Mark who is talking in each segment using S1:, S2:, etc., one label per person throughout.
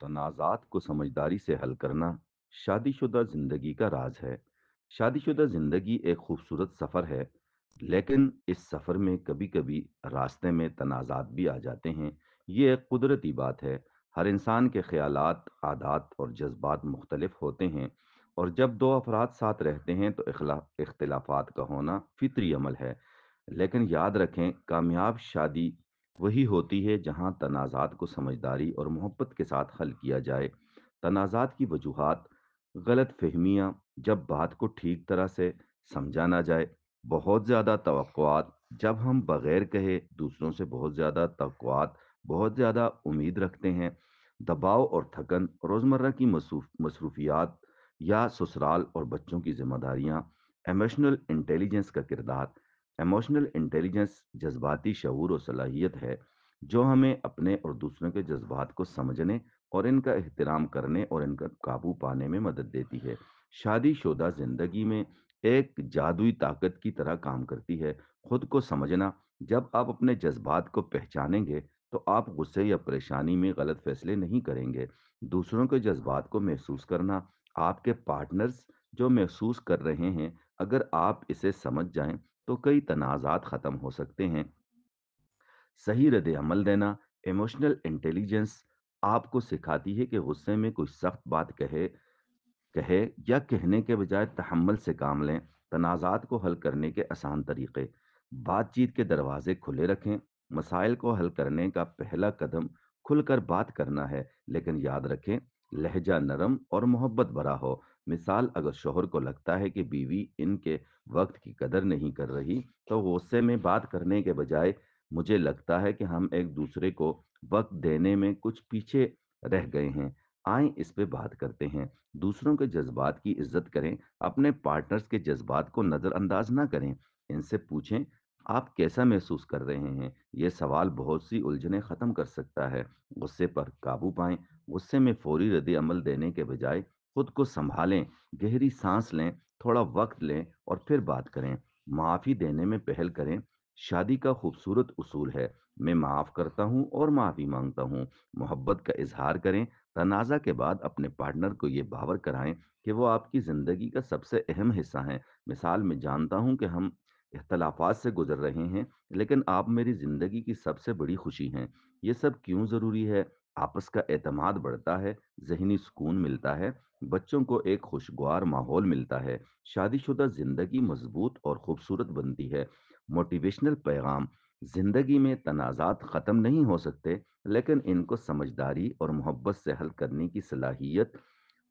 S1: तनाज़ात को समझदारी से हल करना शादीशुदा ज़िंदगी का राज है। शादीशुदा ज़िंदगी एक खूबसूरत सफ़र है, लेकिन इस सफ़र में कभी-कभी रास्ते में तनाज़ात भी आ जाते हैं। ये एक कुदरती बात है। हर इंसान के ख़यालात, आदात और जज़्बात मुख्तलिफ होते हैं और जब 2 अफ़राद साथ रहते हैं तो इख्तिलाफ़ात का होना फ़ितरी अमल है। लेकिन याद रखें, कामयाब शादी वही होती है जहां तनाज़ात को समझदारी और मोहब्बत के साथ हल किया जाए। तनाज़ात की वजूहात, गलत फहमियाँ, जब बात को ठीक तरह से समझा ना जाए, बहुत ज़्यादा तवक्कुआत, जब हम बगैर कहे दूसरों से बहुत ज़्यादा तवक्कुआत, बहुत ज़्यादा उम्मीद रखते हैं, दबाव और थकन, रोज़मर्रा की मसरूफियात या ससुराल और बच्चों की जिम्मेदारियाँ, इमोशनल इंटेलिजेंस का किरदार। इमोशनल इंटेलिजेंस जज्बाती शऊर और सलाहियत है जो हमें अपने और दूसरों के जज्बात को समझने और इनका एहतराम करने और इनका काबू पाने में मदद देती है। शादीशुदा जिंदगी में एक जादुई ताकत की तरह काम करती है। खुद को समझना, जब आप अपने जज्बात को पहचानेंगे तो आप गुस्से या परेशानी में गलत फैसले नहीं करेंगे। दूसरों के जज्बात को महसूस करना, आपके पार्टनर्स जो महसूस कर रहे हैं, अगर आप इसे समझ जाएं तो कई तनाज़ात ख़त्म हो सकते हैं। सही रद्द अमल देना, इमोशनल इंटेलिजेंस आपको सिखाती है कि गुस्से में कोई सख्त बात कहे कहे या कहने के बजाय तहम्मुल से काम लें। तनाज़ात को हल करने के आसान तरीके: बातचीत के दरवाजे खुले रखें। मसाइल को हल करने का पहला कदम खुलकर बात करना है, लेकिन याद रखें, लहजा नरम और मोहब्बत भरा हो। मिसाल, अगर शोहर को लगता है कि बीवी इनके वक्त की कदर नहीं कर रही, तो गुस्से में बात करने के बजाय, मुझे लगता है कि हम एक दूसरे को वक्त देने में कुछ पीछे रह गए हैं, आए इस पे बात करते हैं। दूसरों के जज्बात की इज्जत करें, अपने पार्टनर्स के जज्बात को नज़रअंदाज ना करें। इनसे पूछें, आप कैसा महसूस कर रहे हैं? ये सवाल बहुत सी उलझनें ख़त्म कर सकता है। गुस्से पर काबू पाएं। गुस्से में फौरी रद्द अमल देने के बजाय खुद को संभालें, गहरी सांस लें, थोड़ा वक्त लें और फिर बात करें। माफ़ी देने में पहल करें। शादी का खूबसूरत उसूल है, मैं माफ़ करता हूँ और माफ़ी मांगता हूँ। मोहब्बत का इजहार करें। तनाज़ा के बाद अपने पार्टनर को ये बावर कराएं कि वो आपकी ज़िंदगी का सबसे अहम हिस्सा हैं। मिसाल, मैं जानता हूँ कि हम इख्तलाफात से गुजर रहे हैं, लेकिन आप मेरी ज़िंदगी की सबसे बड़ी खुशी हैं। ये सब क्यों ज़रूरी है? आपस का एतमाद बढ़ता है, ज़हनी सुकून मिलता है, बच्चों को एक खुशगवार माहौल मिलता है, शादीशुदा ज़िंदगी मजबूत और खूबसूरत बनती है। मोटिवेशनल पैगाम: ज़िंदगी में तनाज़ात ख़त्म नहीं हो सकते, लेकिन इनको समझदारी और मोहब्बत से हल करने की सलाहियत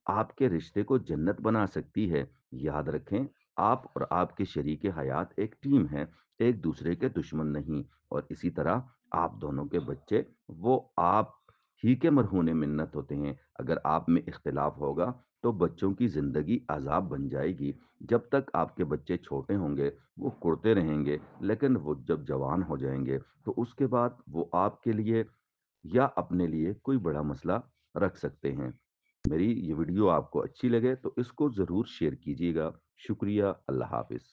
S1: आपके रिश्ते को जन्नत बना सकती है। याद रखें, आप और आपके शरीक हयात एक टीम है, एक दूसरे के दुश्मन नहीं। और इसी तरह आप दोनों के बच्चे, वो आप ही के मरहून मिन्नत होते हैं। अगर आप में इख्तिलाफ होगा तो बच्चों की ज़िंदगी अजाब बन जाएगी। जब तक आपके बच्चे छोटे होंगे वो कुड़ते रहेंगे, लेकिन वो जब जवान हो जाएंगे तो उसके बाद वो आपके लिए या अपने लिए कोई बड़ा मसला रख सकते हैं। मेरी ये वीडियो आपको अच्छी लगे तो इसको ज़रूर शेयर कीजिएगा। शुक्रिया। अल्लाह हाफ़िज़।